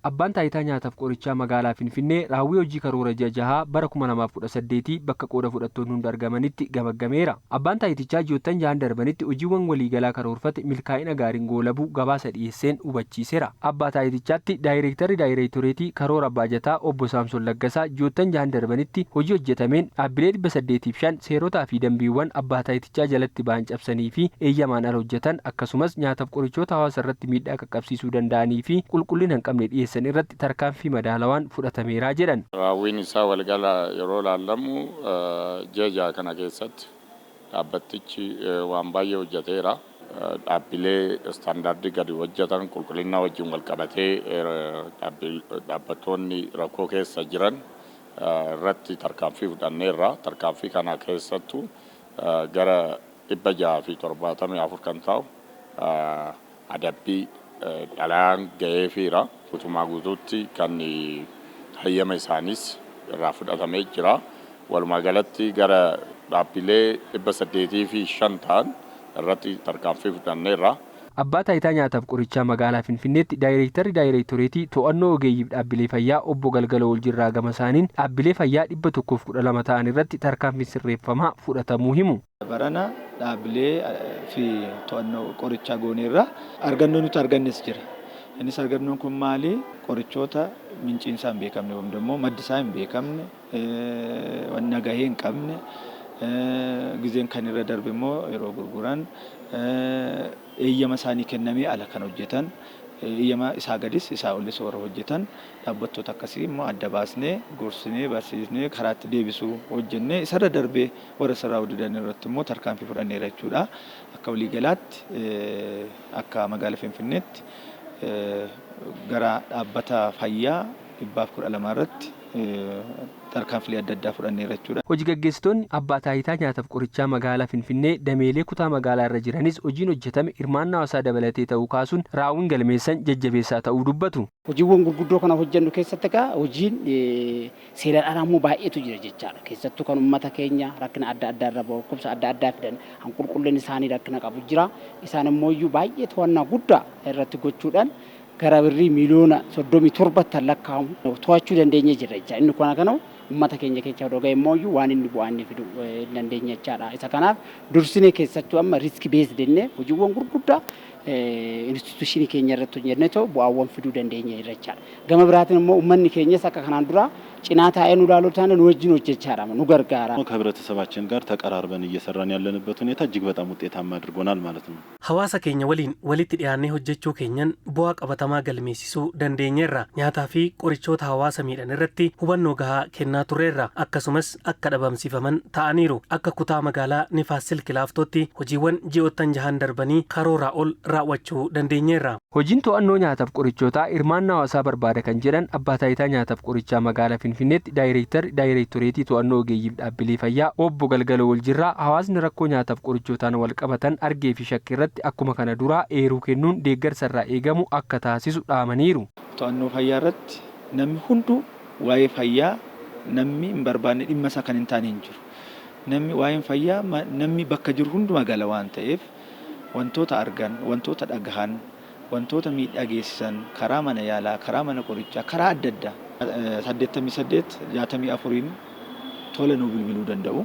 Abbaan taayitaa nyaataaf qorichaa magaalaa Finfinnee raawwii hojii karoora ji'a jahaa bara 2018 bakka qooda fudhattoonni hunda argamanitti gabaggameera. Abbaan taayitichaa ji'oottan jahan darbanitti hojiiwwan waliigalaa karoorfate milkaa'ina gaariin goolabuu gabaasa dhiyeesseen hubachiiseera. Abbaa taayitichaatti daayireektarii karoora baajataa obbo Saamson Laggasaa ji'oottan jahan darbanitti hojii hojjetameen dhaabbilee 805 seerotaa fi dambiiwwan abbaa taayitichaa jalatti ba'an cabsanii fi eeyyamaan ala hojjetan akkasumas nyaataaf qorichoota hawaasa irratti miidhaa qaqqabsiisuu danda'anii fi qulqullina hin qabne dhiyeessan irratti tarkaanfii madaalawaan fudhatameera jedhan. Raawwiin isaa walgala yeroo laallamu ji'a kana keessatti dhaabbatichi waan baay'ee hojjeteera. Dhaabbilee istaandaardii gadi hojjetan qulqullina wajjin wal qabatee dhaabbattoonni rakkoo keessa jiran irratti tarkaanfii fudhanneerra. Tarkaanfii kana keessattuu gara 674 kan ta'u adabbii dhalaan ga'eefiira. Guutumaa guutuutti kan hayyama isaanis irraa fudhatamee jira. Walumaa galatti gara dhaabbilee 805 ta'an irratti tarkaanfii fudhanneerra. Abbaa taayitaa nyaataaf qorichaa magaalaa Finfinneetti daayireektarii to'annoo ogeeyyiif dhaabbilee fayyaa obbo Galgaloo Waljirraa gama isaaniin dhaabbilee fayyaa 112 ta'an irratti tarkaanfii sirreeffamaa fudhatamuu himu. Barana dhaabbilee fi to'annoo qorichaa gooneerra argannoo nuti argannes jira. Innis argannoon kun maali? Qorichoota minciinsaa hin beekamne yookiin immoo maddisaa hin beekamne, wanna gahee hin qabne, gizeen kan irra darbe immoo yeroo gurguran eeyyama isaanii kennamee ala kan hojjetan, eeyyama isaa gadis isaa olis warra hojjetan dhaabbattoota akkasii immoo adda baasnee gorsinee barsiisnee karaatti deebisuu hojjennee isarra darbee warra sarara hojjetan irratti immoo tarkaanfii fudhanneera jechuudha. Akka waliigalaatti akka magaalaa Finfinneetti gara dhaabbata fayyaa 112 irratti tarkaanfilee adda addaa fudhanneera jechuudha. Hojii gaggeessitoonni abbaa taayitaa nyaataaf qorichaa magaalaa Finfinnee dameelee kutaa magaalaa irra jiranis hojiin hojjetame hirmaannaa hawaasaa dabalatee ta'uu kaasuun raawwiin galmeessan jajjabeessaa ta'uu dubbatu. Hojiiwwan gurguddoo kana hojjennu keessatti hojiin seeraan alaa baay'eetu jira jechaadha. Keessattuu kan uummata keenya rakkina adda addaa irra boqqobsa adda addaa fidan qulqullinni isaanii rakkina qabu jira. Isaan immoo baay'ee to'annaa guddaa irratti gochuudhaan gara birrii miliyoona 37 lakkaa'amu to'achuu dandeenye jira jecha. Inni kana uummata keenya keessa dhugee immoo waan inni bu'aan fiduu dandeenya jechaadha. Isa kanaaf dursinee keessattuu amma riiski bees jennee hojiiwwan gurguddaa instituushinii keenya irratti hojjennee bu'aawwan fiduu dandeenya jechaadha. Gama biraatiin immoo uummanni keenyas akka kanaan dura ጭና ታየኑ ላሎታን ወጅኖች ይቻላል ነው ገርጋራ ከህብረተሰባችን ጋር ተቀራርበን እየሰራን ያለንበት ሁኔታ እጅግ በጣም ውጤታማ አድርጎናል ማለት ነው። ሐዋሳ ኬኛ ወሊን ወሊት ዲያኔ ሆጀቹ ኬኛን ቦአ ቀበተማ ገልሜሲሱ ደንዴኘራ ኛታፊ ቆሪቾታ ሐዋሳ ሚደን ረቲ ሁበኖ ጋሃ ኬና ቱሬራ አከሱመስ አከደበምሲፈመን ታአኒሩ አከኩታ መጋላ ንፋስል ክላፍቶቲ ሆጂወን ጂኦተን ጃሃን ደርበኒ ካሮራ ኦል ራወቹ ደንዴኘራ hojiin to'annoo nyaataaf qorichoota hirmaannaa hawaasaa barbaada kan jedhan abbaa taayitaa nyaataaf qorichaa magaalaa Finfinneetti daayireektarii to'annoo ogeeyyiif dhaabbilee fayyaa obbo Galgaloo Waljirraa hawaasni rakkoo nyaataaf qorichootaan wal qabatan argee fi shakkii irratti akkuma kana duraa eeruu kennuun deeggarsa irraa eegamu akka taasisu dhaamaniiru. To'annoo fayyaa irratti namni hunduu waa'ee fayyaa namni hin barbaanne dhimma isaa kan hin taane hin jiru. Namni waa'ee fayyaa namni bakka jiru hundu magaalaa waan ta'eef wantoota argan wantoota dhagahan wantoota miidhageessan karaa mana yaalaa karaa mana qorichaa karaa adda addaa 88 64 tola nu bilbiluu danda'u.